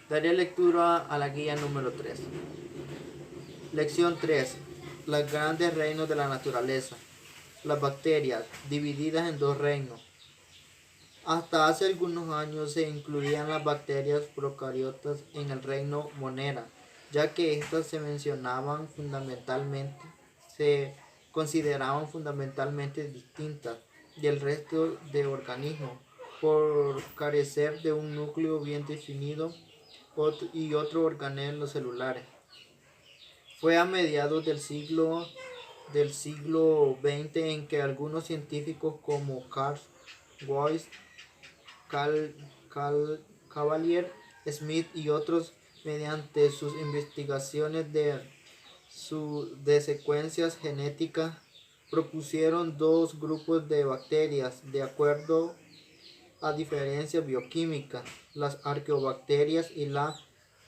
Daré lectura a la guía número 3. Lección 3. Los grandes reinos de la naturaleza. Las bacterias, divididas en dos reinos. Hasta hace algunos años se incluían las bacterias procariotas en el reino Monera, ya que éstas se consideraban fundamentalmente distintas del resto de organismos por carecer de un núcleo bien definido y otros organelos celulares. Fue a mediados del siglo XX en que algunos científicos como Carl Weiss, Cavalier, Smith y otros, mediante sus investigaciones de secuencias genéticas, propusieron dos grupos de bacterias de acuerdo a diferencias bioquímicas, las arqueobacterias y las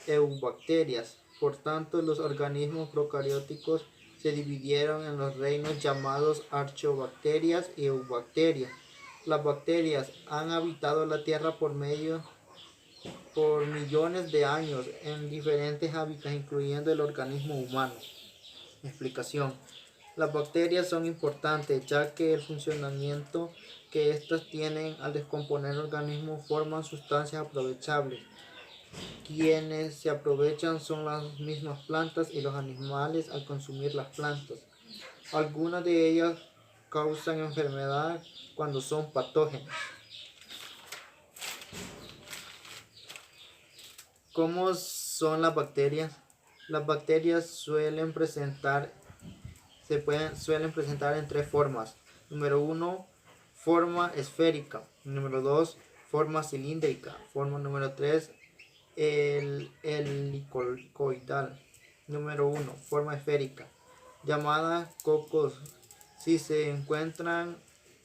eubacterias. Por tanto, los organismos procarióticos se dividieron en los reinos llamados arqueobacterias y eubacterias. Las bacterias han habitado la Tierra por millones de años en diferentes hábitats, incluyendo el organismo humano. Explicación. Las bacterias son importantes ya que el funcionamiento que éstas tienen al descomponer organismos forman sustancias aprovechables. Quienes se aprovechan son las mismas plantas y los animales al consumir las plantas. Algunas de ellas causan enfermedad cuando son patógenas. ¿Cómo son las bacterias? Las bacterias suelen presentar en tres formas. Número 1, forma esférica. Número 2, forma cilíndrica. Forma número 3, el helicoidal. Número 1, forma esférica. Llamadas cocos. Si se encuentran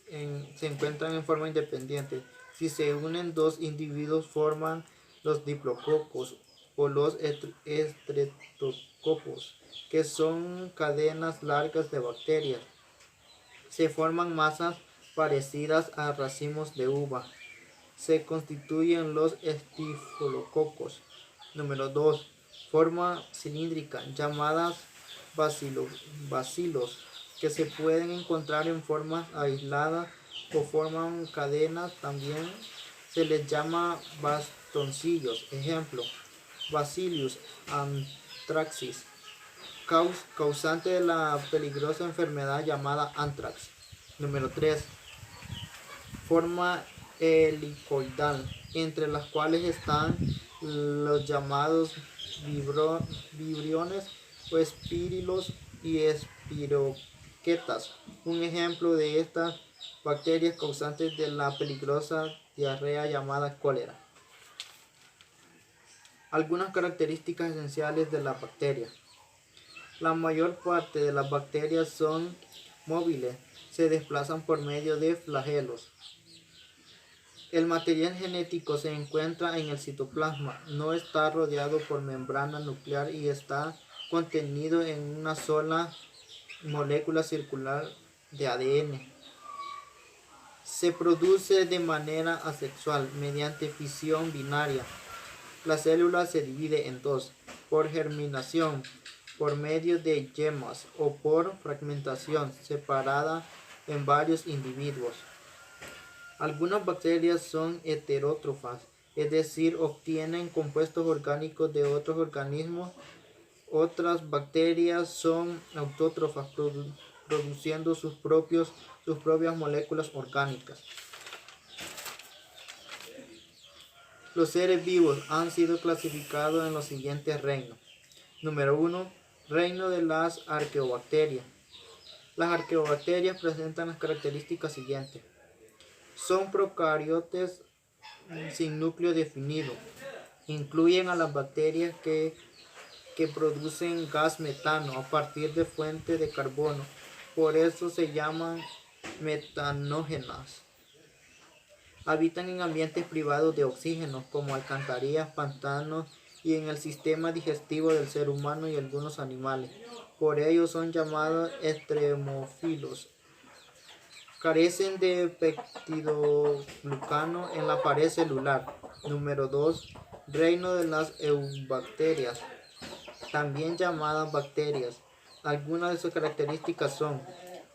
en forma independiente. Si se unen dos individuos forman los diplococos o los estreptococos, que son cadenas largas de bacterias. Se forman masas parecidas a racimos de uva. Se constituyen los estafilococos. Número 2. Forma cilíndrica, llamadas bacilos, que se pueden encontrar en formas aisladas o forman cadenas. También se les llama bastoncillos. Ejemplo: Bacillus anthracis, causante de la peligrosa enfermedad llamada anthrax. Número 3. Forma helicoidal, entre las cuales están los llamados vibriones o espirilos y espiroquetas. Un ejemplo de estas bacterias causantes de la peligrosa diarrea llamada cólera. Algunas características esenciales de las bacterias. La mayor parte de las bacterias son móviles, se desplazan por medio de flagelos. El material genético se encuentra en el citoplasma, no está rodeado por membrana nuclear y está contenido en una sola molécula circular de ADN. Se produce de manera asexual, mediante fisión binaria. La célula se divide en dos, por germinación, por medio de yemas, o por fragmentación, separada en varios individuos. Algunas bacterias son heterótrofas, es decir, obtienen compuestos orgánicos de otros organismos. Otras bacterias son autótrofas, produciendo sus propias moléculas orgánicas. Los seres vivos han sido clasificados en los siguientes reinos. Número 1. Reino de las arqueobacterias. Las arqueobacterias presentan las características siguientes. Son procariotes sin núcleo definido. Incluyen a las bacterias que producen gas metano a partir de fuente de carbono. Por eso se llaman metanógenas. Habitan en ambientes privados de oxígeno, como alcantarillas, pantanos y en el sistema digestivo del ser humano y algunos animales. Por ello son llamados extremófilos. Carecen de peptidoglucano en la pared celular. Número 2. Reino de las eubacterias, también llamadas bacterias. Algunas de sus características son: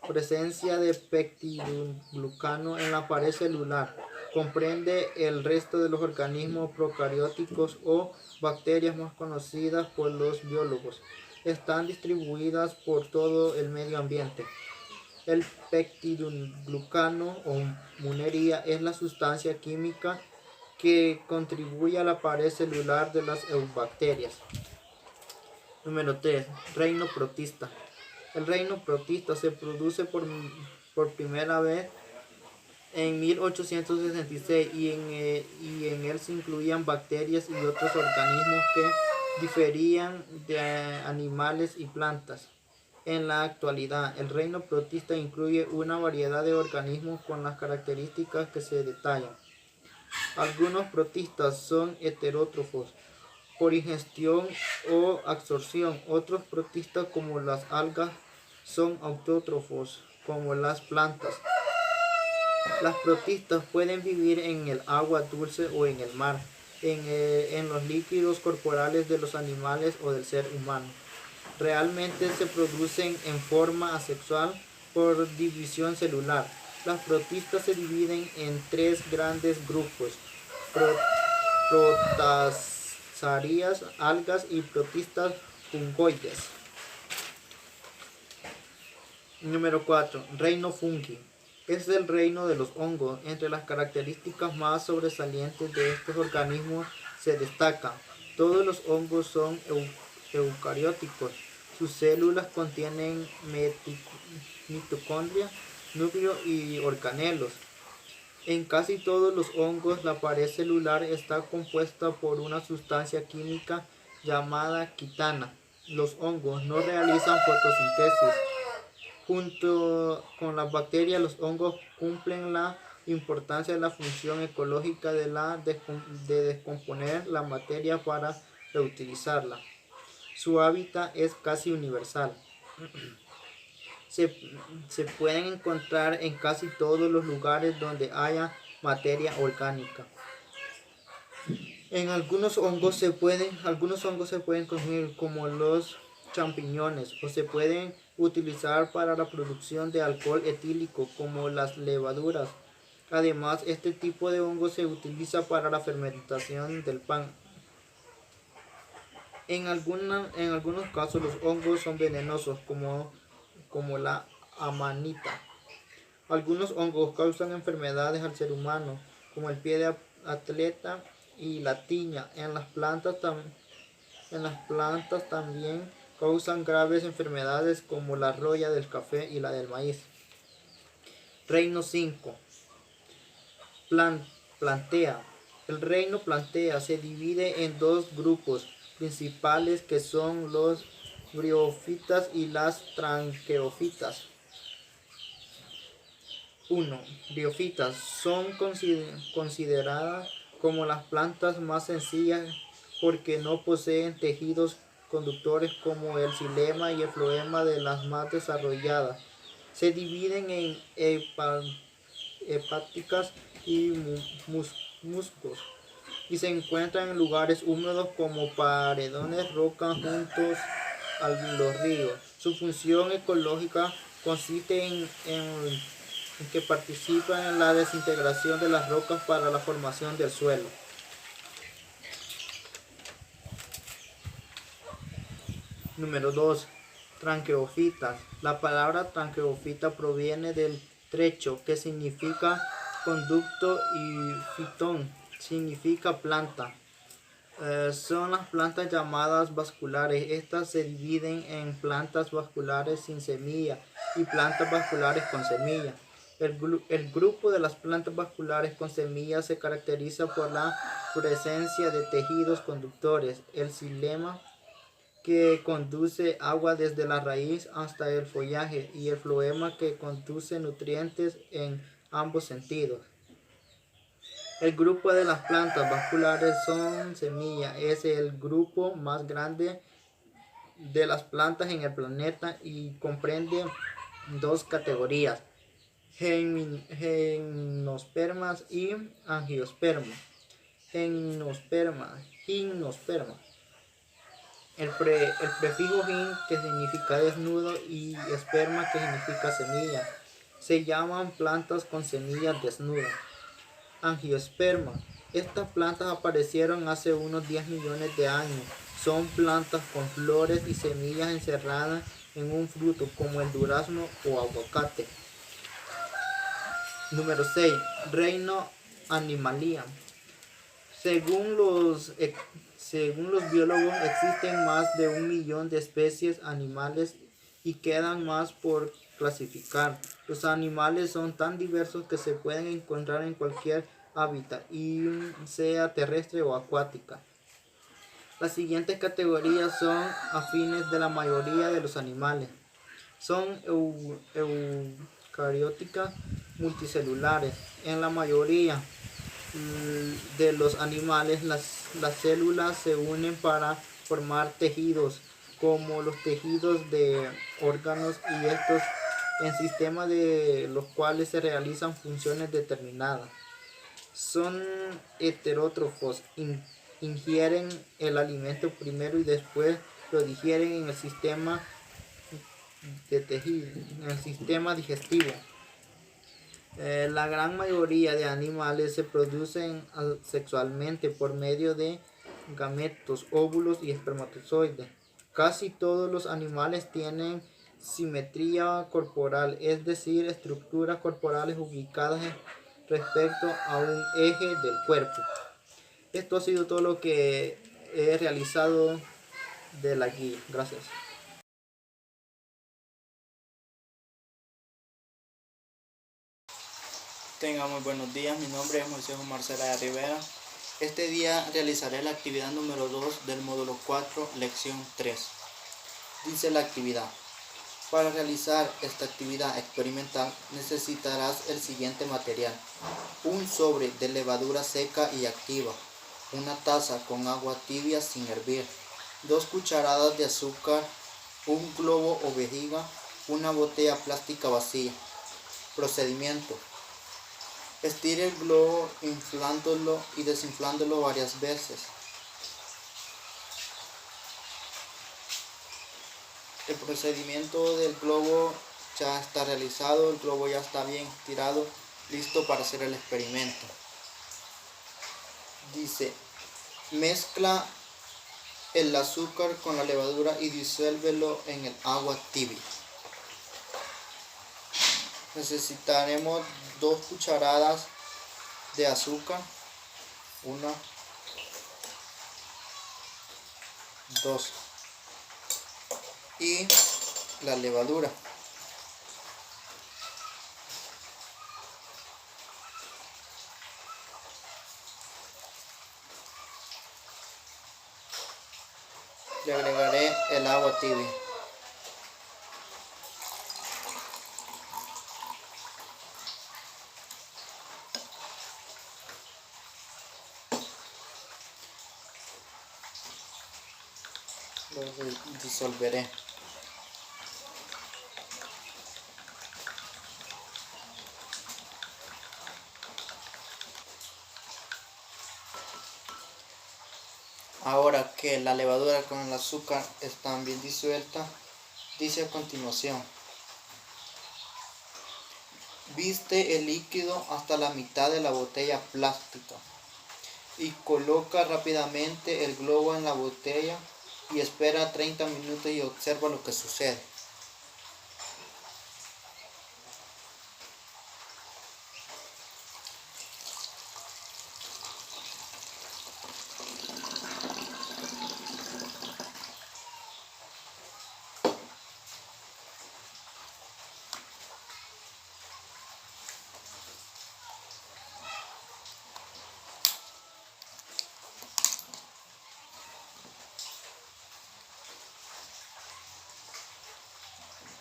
presencia de peptidoglucano en la pared celular. Comprende el resto de los organismos procarióticos o bacterias más conocidas por los biólogos. Están distribuidas por todo el medio ambiente. El peptidoglucano o munería es la sustancia química que contribuye a la pared celular de las eubacterias. Número 3. Reino protista. El reino protista se produce por primera vez en 1866 y en él se incluían bacterias y otros organismos que diferían de animales y plantas. En la actualidad, el reino protista incluye una variedad de organismos con las características que se detallan. Algunos protistas son heterótrofos por ingestión o absorción. Otros protistas, como las algas, son autótrofos como las plantas. Las protistas pueden vivir en el agua dulce o en el mar, en los líquidos corporales de los animales o del ser humano. Realmente se producen en forma asexual por división celular. Las protistas se dividen en tres grandes grupos: protasarias, algas y protistas fungoides. Número 4. Reino fungi. Es el reino de los hongos. Entre las características más sobresalientes de estos organismos se destacan: todos los hongos son eucarióticos. Sus células contienen mitocondria, núcleo y organelos. En casi todos los hongos, la pared celular está compuesta por una sustancia química llamada quitana. Los hongos no realizan fotosíntesis. Junto con las bacterias, los hongos cumplen la importancia de la función ecológica de descomponer la materia para reutilizarla. Su hábitat es casi universal. Se pueden encontrar en casi todos los lugares donde haya materia orgánica. Algunos hongos se pueden consumir, como los champiñones, o se pueden utilizar para la producción de alcohol etílico, como las levaduras. Además, este tipo de hongo se utiliza para la fermentación del pan. En algunos casos los hongos son venenosos, como la amanita. Algunos hongos causan enfermedades al ser humano, como el pie de atleta y la tiña. En las plantas también causan graves enfermedades, como la roya del café y la del maíz. Reino 5. Plantea. El reino plantea se divide en dos grupos principales, que son los briófitas y las tranqueófitas. 1. Briófitas son consideradas como las plantas más sencillas porque no poseen tejidos conductores como el xilema y el floema de las más desarrolladas. Se dividen en hepáticas y musgos, y se encuentran en lugares húmedos como paredones, rocas juntos a los ríos. Su función ecológica consiste en que participan en la desintegración de las rocas para la formación del suelo. Número 2. Tranqueófitas. La palabra tranqueófita proviene del trecho, que significa conducto, y fitón significa planta. Son las plantas llamadas vasculares. Estas se dividen en plantas vasculares sin semilla y plantas vasculares con semilla. El grupo de las plantas vasculares con semilla se caracteriza por la presencia de tejidos conductores, el xilema, que conduce agua desde la raíz hasta el follaje, y el floema, que conduce nutrientes en ambos sentidos. El grupo de las plantas vasculares son semilla es el grupo más grande de las plantas en el planeta y comprende dos categorías: gimnospermas y angiosperma. Gimnosperma. El prefijo gin, que significa desnudo, y esperma, que significa semilla, se llaman plantas con semillas desnudas. Angiosperma. Estas plantas aparecieron hace unos 10 millones de años. Son plantas con flores y semillas encerradas en un fruto, como el durazno o aguacate. Número 6. Reino Animalia. Según los biólogos, existen más de 1 millón de especies animales y quedan más por clasificar. Los animales son tan diversos que se pueden encontrar en cualquier hábitat, y sea terrestre o acuática. Las siguientes categorías son afines de la mayoría de los animales. Son eucarióticas multicelulares. En la mayoría de los animales, las células se unen para formar tejidos, como los tejidos de órganos, y estos en sistemas de los cuales se realizan funciones determinadas. Son heterótrofos, ingieren el alimento primero y después lo digieren en el sistema digestivo. La gran mayoría de animales se producen sexualmente por medio de gametos, óvulos y espermatozoides. Casi todos los animales tienen simetría corporal, es decir, estructuras corporales ubicadas respecto a un eje del cuerpo. Esto ha sido todo lo que he realizado de la guía. Gracias. Tengan muy buenos días, mi nombre es Moisés Marcela de Rivera. Este día realizaré la actividad número 2 del módulo 4, lección 3. Dice la actividad: para realizar esta actividad experimental necesitarás el siguiente material: un sobre de levadura seca y activa, una taza con agua tibia sin hervir, 2 cucharadas de azúcar, un globo o vejiga, una botella plástica vacía. Procedimiento: estire el globo inflándolo y desinflándolo varias veces. El procedimiento del globo ya está realizado, el globo ya está bien estirado, listo para hacer el experimento. Dice: mezcla el azúcar con la levadura y disuélvelo en el agua tibia. Necesitaremos 2 cucharadas de azúcar, 1, 2, y la levadura. Le agregaré el agua tibia. Lo disolveré. Ahora que la levadura con el azúcar están bien disueltas, dice a continuación: viste el líquido hasta la mitad de la botella plástica y coloca rápidamente el globo en la botella y espera 30 minutos y observa lo que sucede.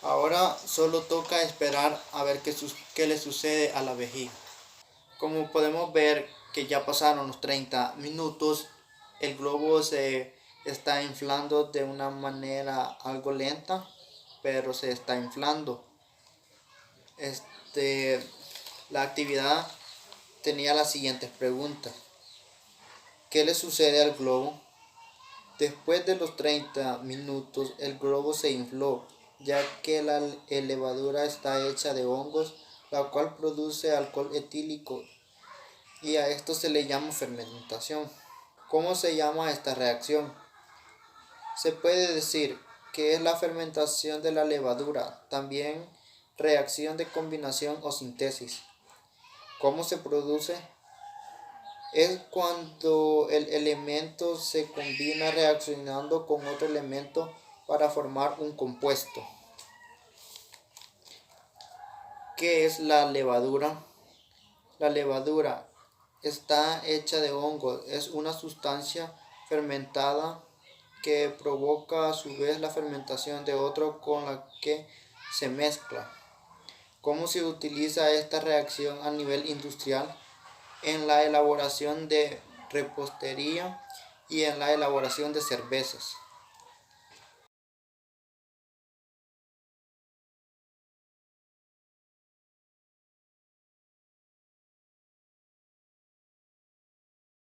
Ahora solo toca esperar a ver qué le sucede a la vejiga. Como podemos ver que ya pasaron los 30 minutos, el globo se está inflando de una manera algo lenta, pero se está inflando. La actividad tenía las siguientes preguntas. ¿Qué le sucede al globo? Después de los 30 minutos el globo se infló, ya que la levadura está hecha de hongos, la cual produce alcohol etílico y a esto se le llama fermentación. ¿Cómo se llama esta reacción? Se puede decir que es la fermentación de la levadura, también reacción de combinación o síntesis. ¿Cómo se produce? Es cuando el elemento se combina reaccionando con otro elemento para formar un compuesto. ¿Qué es la levadura? La levadura está hecha de hongos, es una sustancia fermentada que provoca a su vez la fermentación de otro con la que se mezcla. ¿Cómo se utiliza esta reacción a nivel industrial? En la elaboración de repostería y en la elaboración de cervezas.